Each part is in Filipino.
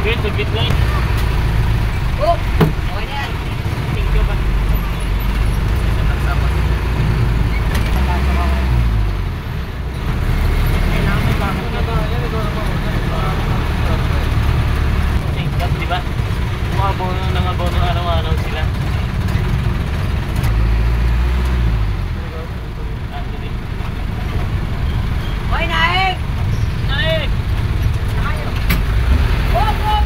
Wait, tubit lang. Oh! Okay na yan. Thank you ba? Diba? Nangabono araw-araw sila. Hoy, Naik! Naik! Oh, oh!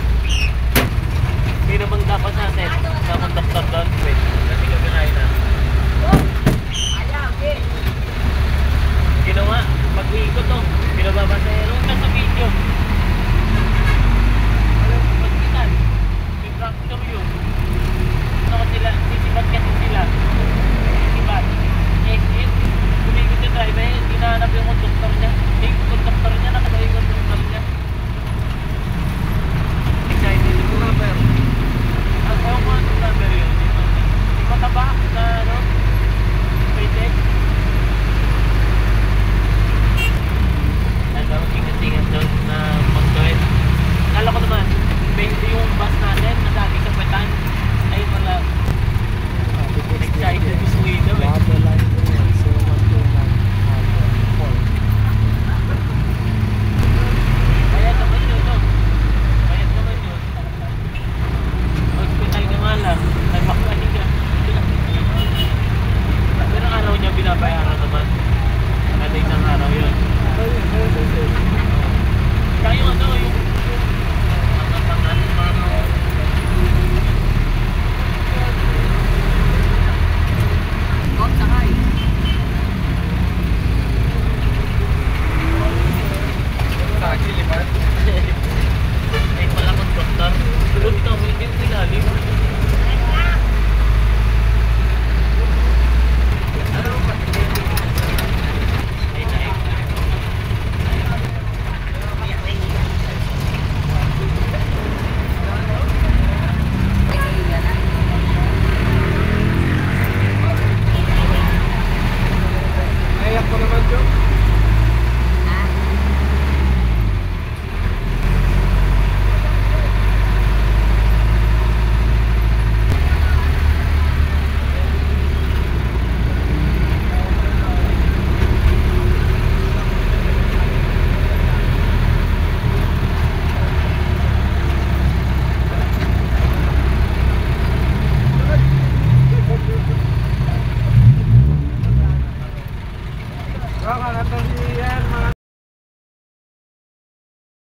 Hindi naman dapat natin. Dapat dastar doon. Wait, kasi gaganahin na. Oh! Ayaw, okay. Ginawa, pag-iikot to. Binababa sa aero. Nasa video.